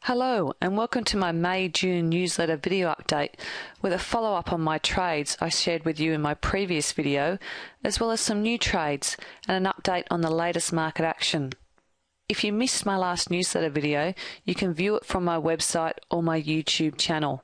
Hello and welcome to my May-June newsletter video update with a follow-up on my trades I shared with you in my previous video, as well as some new trades and an update on the latest market action. If you missed my last newsletter video, you can view it from my website or my YouTube channel.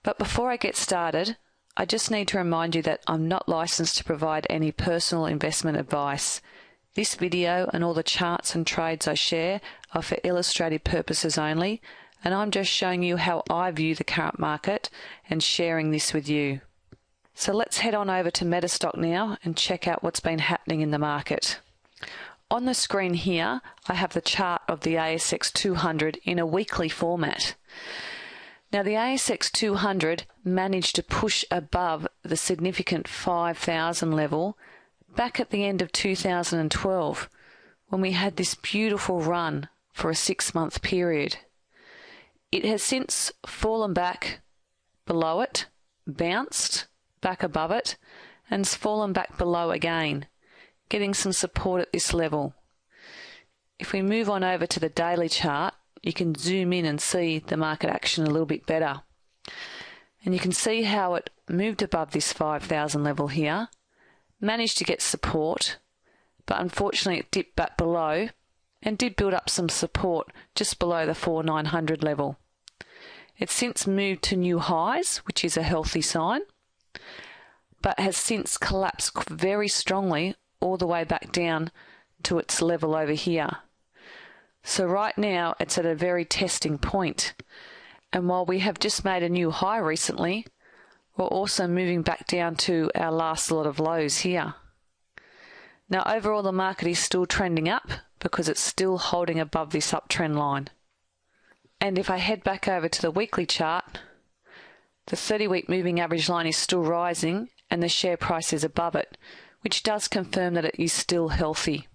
But before I get started, I just need to remind you that I'm not licensed to provide any personal investment advice. This video and all the charts and trades I share are for illustrative purposes only, and I'm just showing you how I view the current market and sharing this with you. So let's head on over to Metastock now and check out what's been happening in the market. On the screen here, I have the chart of the ASX 200 in a weekly format. Now the ASX 200 managed to push above the significant 5,000 level back at the end of 2012, when we had this beautiful run for a 6-month period. It has since fallen back below it, bounced back above it, and has fallen back below again, getting some support at this level. If we move on over to the daily chart, you can zoom in and see the market action a little bit better. And you can see how it moved above this 5,000 level here, managed to get support, but unfortunately it dipped back below and did build up some support just below the 4,900 level. It's since moved to new highs, which is a healthy sign, but has since collapsed very strongly all the way back down to its level over here. So right now it's at a very testing point, and while we have just made a new high recently, we're also moving back down to our last lot of lows here. Now overall the market is still trending up because it's still holding above this uptrend line. And if I head back over to the weekly chart, the 30-week moving average line is still rising and the share price is above it, which does confirm that it is still healthy.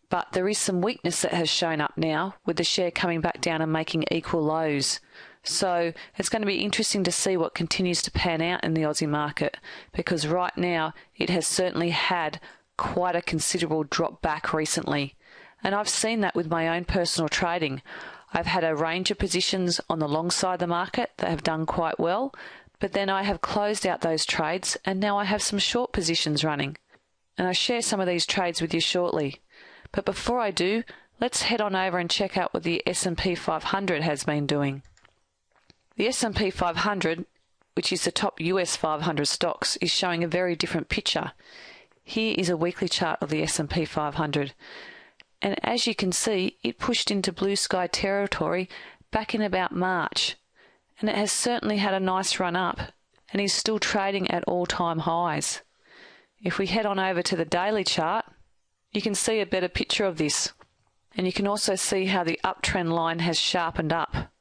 But there is some weakness that has shown up now, with the share coming back down and making equal lows. So it's going to be interesting to see what continues to pan out in the Aussie market, because right now it has certainly had quite a considerable drop back recently. And I've seen that with my own personal trading. I've had a range of positions on the long side of the market that have done quite well, but then I have closed out those trades and now I have some short positions running. And I'll share some of these trades with you shortly. But before I do, let's head on over and check out what the S&P 500 has been doing. The S&P 500, which is the top US 500 stocks, is showing a very different picture. Here is a weekly chart of the S&P 500. And as you can see, it pushed into blue sky territory back in about March. And it has certainly had a nice run up and is still trading at all-time highs. If we head on over to the daily chart, you can see a better picture of this. And you can also see how the uptrend line has sharpened up.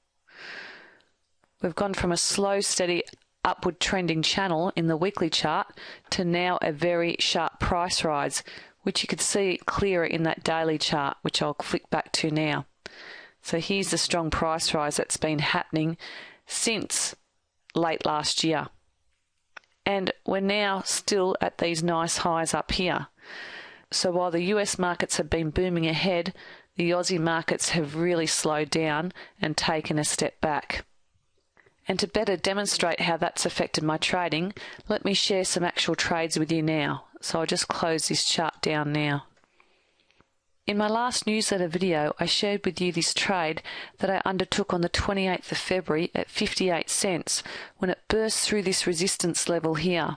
We've gone from a slow, steady, upward trending channel in the weekly chart to now a very sharp price rise, which you can see clearer in that daily chart, which I'll flick back to now. So here's the strong price rise that's been happening since late last year. And we're now still at these nice highs up here. So while the US markets have been booming ahead, the Aussie markets have really slowed down and taken a step back. And to better demonstrate how that's affected my trading, let me share some actual trades with you now. So I'll just close this chart down now. In my last newsletter video, I shared with you this trade that I undertook on the 28th of February at 58 cents when it burst through this resistance level here.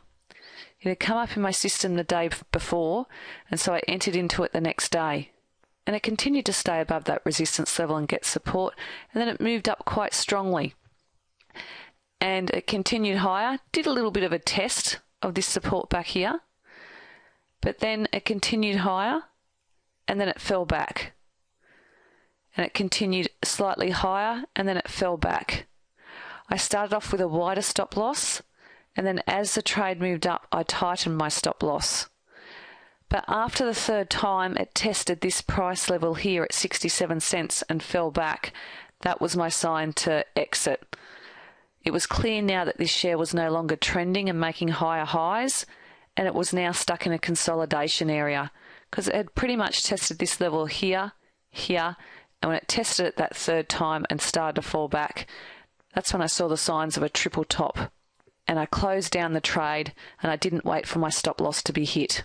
It had come up in my system the day before, and so I entered into it the next day. And it continued to stay above that resistance level and get support, and then it moved up quite strongly. And it continued higher, did a little bit of a test of this support back here, but then it continued higher, and then it fell back. And it continued slightly higher, and then it fell back. I started off with a wider stop loss, and then as the trade moved up, I tightened my stop loss. But after the third time it tested this price level here at 67 cents and fell back, that was my sign to exit. It was clear now that this share was no longer trending and making higher highs, and it was now stuck in a consolidation area because it had pretty much tested this level here here, and when it tested it that third time and started to fall back, that's when I saw the signs of a triple top, and I closed down the trade and I didn't wait for my stop loss to be hit.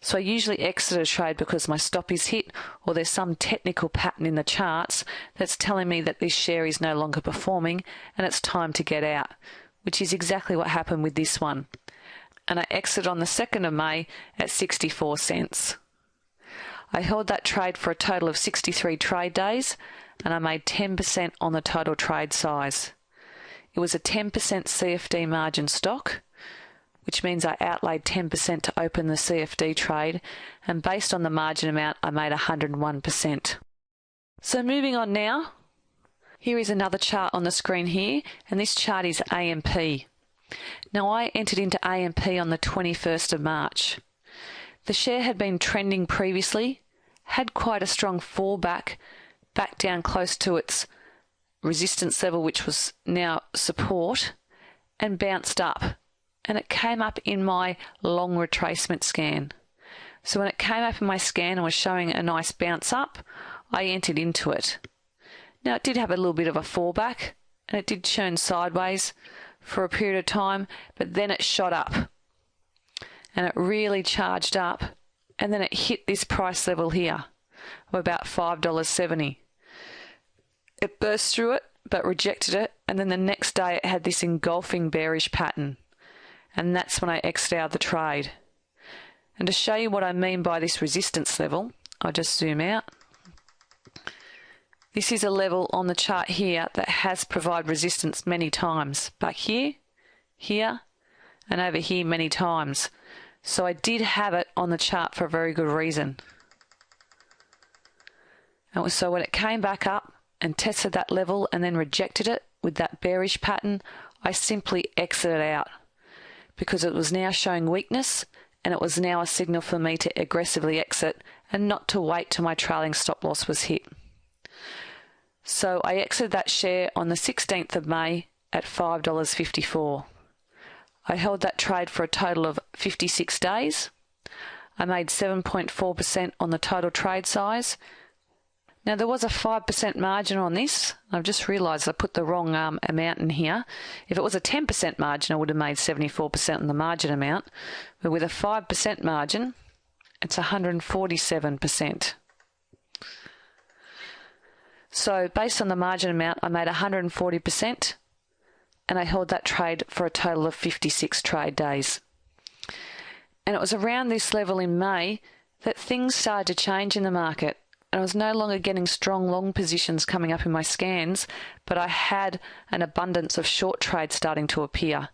So I usually exit a trade because my stop is hit or there's some technical pattern in the charts that's telling me that this share is no longer performing and it's time to get out, which is exactly what happened with this one. And I exited on the 2nd of May at 64 cents. I held that trade for a total of 63 trade days and I made 10% on the total trade size. It was a 10% CFD margin stock, which means I outlaid 10% to open the CFD trade, and based on the margin amount, I made 101%. So moving on now, here is another chart on the screen here, and this chart is AMP. Now I entered into AMP on the 21st of March. The share had been trending previously, had quite a strong fallback, back down close to its resistance level, which was now support, and bounced up. And it came up in my long retracement scan. So when it came up in my scan and was showing a nice bounce up, I entered into it. Now it did have a little bit of a fallback, and it did churn sideways for a period of time, but then it shot up. And it really charged up, and then it hit this price level here of about $5.70. It burst through it, but rejected it, and then the next day it had this engulfing bearish pattern. And that's when I exited out of the trade. And to show you what I mean by this resistance level, I'll just zoom out. This is a level on the chart here that has provided resistance many times. Back here, here, and over here many times. So I did have it on the chart for a very good reason. And so when it came back up and tested that level and then rejected it with that bearish pattern, I simply exited out, because it was now showing weakness and it was now a signal for me to aggressively exit and not to wait till my trailing stop loss was hit. So I exited that share on the 16th of May at $5.54. I held that trade for a total of 56 days. I made 7.4% on the total trade size. Now there was a 5% margin on this. I've just realised I put the wrong amount in here. If it was a 10% margin, I would have made 74% on the margin amount. But with a 5% margin, it's 147%. So based on the margin amount, I made 140%, and I held that trade for a total of 56 trade days. And it was around this level in May that things started to change in the market. And I was no longer getting strong long positions coming up in my scans, but I had an abundance of short trades starting to appear.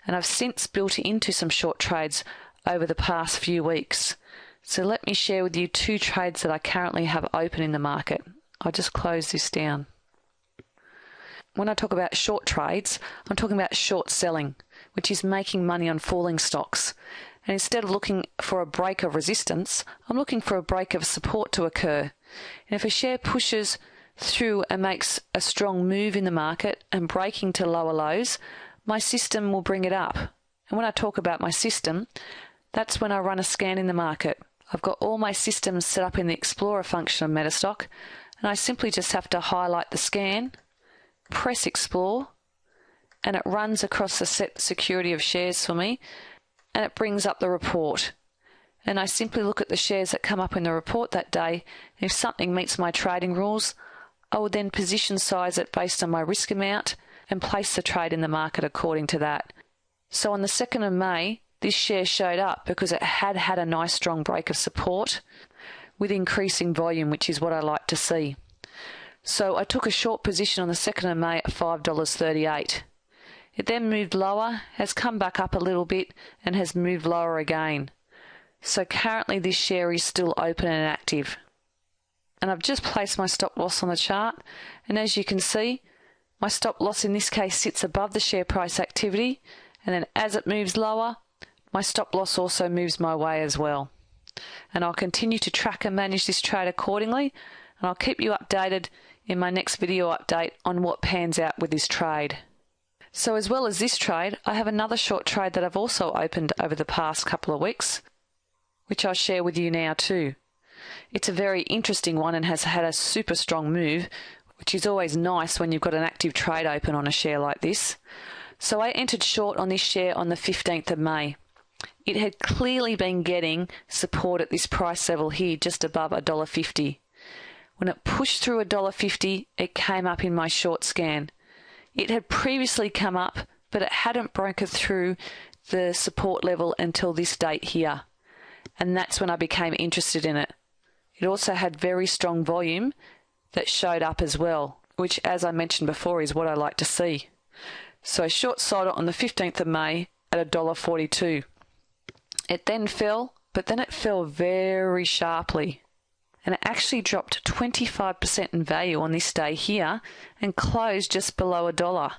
And I've since built into some short trades over the past few weeks. So let me share with you 2 trades that I currently have open in the market. I'll just close this down. When I talk about short trades, I'm talking about short selling, which is making money on falling stocks. And instead of looking for a break of resistance, I'm looking for a break of support to occur. And if a share pushes through and makes a strong move in the market and breaking to lower lows, my system will bring it up. And when I talk about my system, that's when I run a scan in the market. I've got all my systems set up in the Explorer function of Metastock, and I simply just have to highlight the scan, press Explore, and it runs across the set security of shares for me, and it brings up the report. And I simply look at the shares that come up in the report that day, and if something meets my trading rules, I will then position size it based on my risk amount and place the trade in the market according to that. So on the 2nd of May, this share showed up because it had had a nice strong break of support with increasing volume, which is what I like to see. So I took a short position on the 2nd of May at $5.38. It then moved lower, has come back up a little bit, and has moved lower again. So currently this share is still open and active. And I've just placed my stop loss on the chart, and as you can see, my stop loss in this case sits above the share price activity, and then as it moves lower, my stop loss also moves my way as well. And I'll continue to track and manage this trade accordingly, and I'll keep you updated in my next video update on what pans out with this trade. So as well as this trade, I have another short trade that I've also opened over the past couple of weeks, which I'll share with you now too. It's a very interesting one and has had a super strong move, which is always nice when you've got an active trade open on a share like this. So I entered short on this share on the 15th of May. It had clearly been getting support at this price level here, just above $1.50. When it pushed through $1.50, it came up in my short scan. It had previously come up, but it hadn't broken through the support level until this date here. And that's when I became interested in it. It also had very strong volume that showed up as well, which, as I mentioned before, is what I like to see. So I short sold it on the 15th of May at $1.42. It then fell, but then it fell very sharply. And it actually dropped 25% in value on this day here and closed just below $1.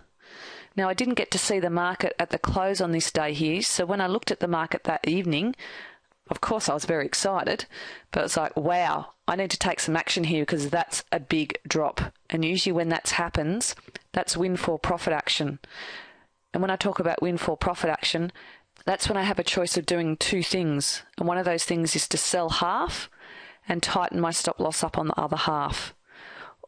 Now, I didn't get to see the market at the close on this day here, so when I looked at the market that evening, of course I was very excited, but it's like, wow, I need to take some action here because that's a big drop. And usually when that happens, that's windfall profit action. And when I talk about windfall profit action, that's when I have a choice of doing two things. And one of those things is to sell half and tighten my stop loss up on the other half.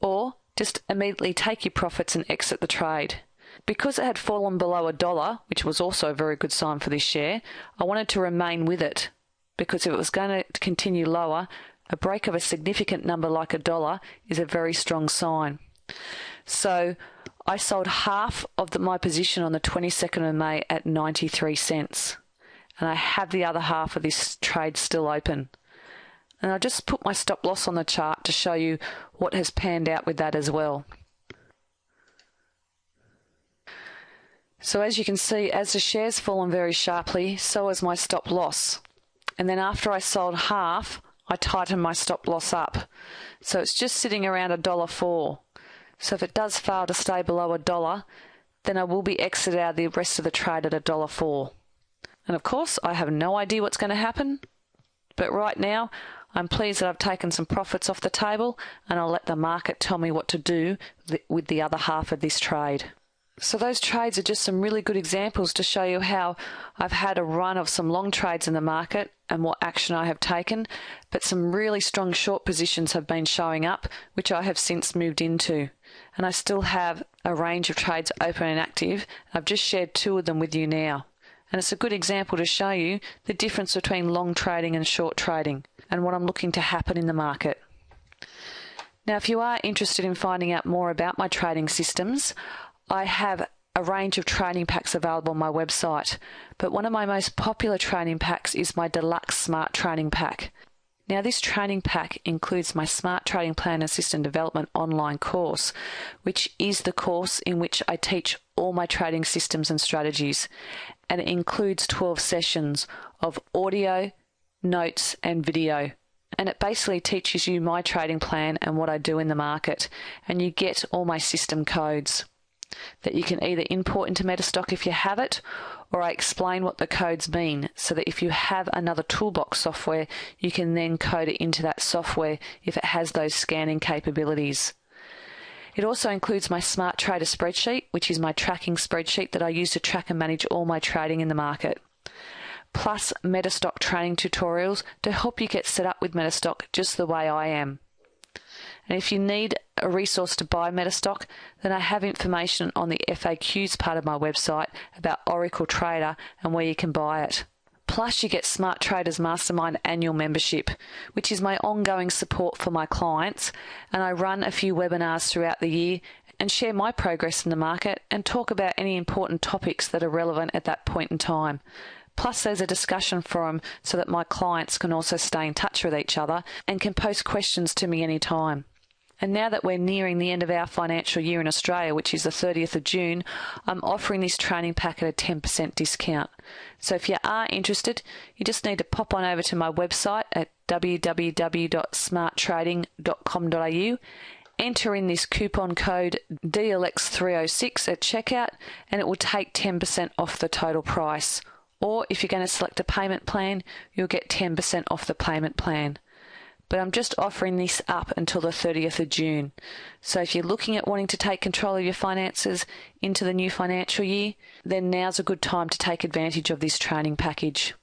Or just immediately take your profits and exit the trade. Because it had fallen below $1, which was also a very good sign for this share, I wanted to remain with it. Because if it was going to continue lower, a break of a significant number like $1 is a very strong sign. So I sold half of my position on the 22nd of May at 93 cents. And I have the other half of this trade still open. And I'll just put my stop loss on the chart to show you what has panned out with that as well. So as you can see, as the share's fallen very sharply, so has my stop loss. And then after I sold half, I tightened my stop loss up. So it's just sitting around $1.04. So if it does fail to stay below $1, then I will be exited out of the rest of the trade at $1.04. And of course, I have no idea what's going to happen. But right now, I'm pleased that I've taken some profits off the table, and I'll let the market tell me what to do with the other half of this trade. So those trades are just some really good examples to show you how I've had a run of some long trades in the market and what action I have taken, but some really strong short positions have been showing up, which I have since moved into. And I still have a range of trades open and active. I've just shared two of them with you now. And it's a good example to show you the difference between long trading and short trading and what I'm looking to happen in the market. Now, if you are interested in finding out more about my trading systems, I have a range of training packs available on my website, but one of my most popular training packs is my Deluxe Smart Training Pack. Now, this training pack includes my Smart Trading Plan and System Development online course, which is the course in which I teach all my trading systems and strategies, and it includes 12 sessions of audio, notes and video. And it basically teaches you my trading plan and what I do in the market, and you get all my system codes that you can either import into Metastock if you have it, or I explain what the codes mean so that if you have another toolbox software, you can then code it into that software if it has those scanning capabilities. It also includes my Smart Trader spreadsheet, which is my tracking spreadsheet that I use to track and manage all my trading in the market, plus Metastock training tutorials to help you get set up with Metastock just the way I am. And if you need a resource to buy Metastock, then I have information on the FAQs part of my website about Oracle Trader and where you can buy it. Plus, you get Smart Traders Mastermind annual membership, which is my ongoing support for my clients, and I run a few webinars throughout the year and share my progress in the market and talk about any important topics that are relevant at that point in time. Plus, there's a discussion forum so that my clients can also stay in touch with each other and can post questions to me anytime. And now that we're nearing the end of our financial year in Australia, which is the 30th of June, I'm offering this training pack at a 10% discount. So if you are interested, you just need to pop on over to my website at www.smarttrading.com.au, enter in this coupon code DLX306 at checkout, and it will take 10% off the total price. Or if you're going to select a payment plan, you'll get 10% off the payment plan. But I'm just offering this up until the 30th of June. So if you're looking at wanting to take control of your finances into the new financial year, then now's a good time to take advantage of this training package.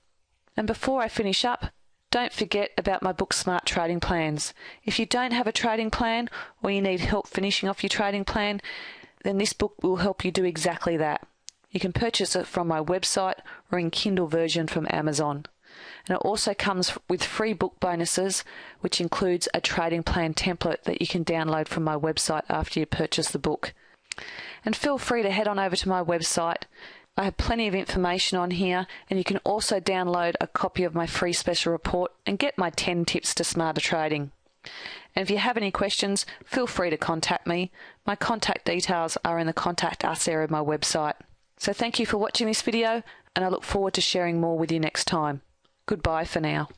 And before I finish up, don't forget about my book Smart Trading Plans. If you don't have a trading plan or you need help finishing off your trading plan, then this book will help you do exactly that. You can purchase it from my website or in Kindle version from Amazon. And it also comes with free book bonuses, which includes a trading plan template that you can download from my website after you purchase the book. And feel free to head on over to my website. I have plenty of information on here, and you can also download a copy of my free special report and get my 10 tips to smarter trading. And if you have any questions, feel free to contact me. My contact details are in the Contact Us area of my website. So thank you for watching this video, and I look forward to sharing more with you next time. Goodbye for now.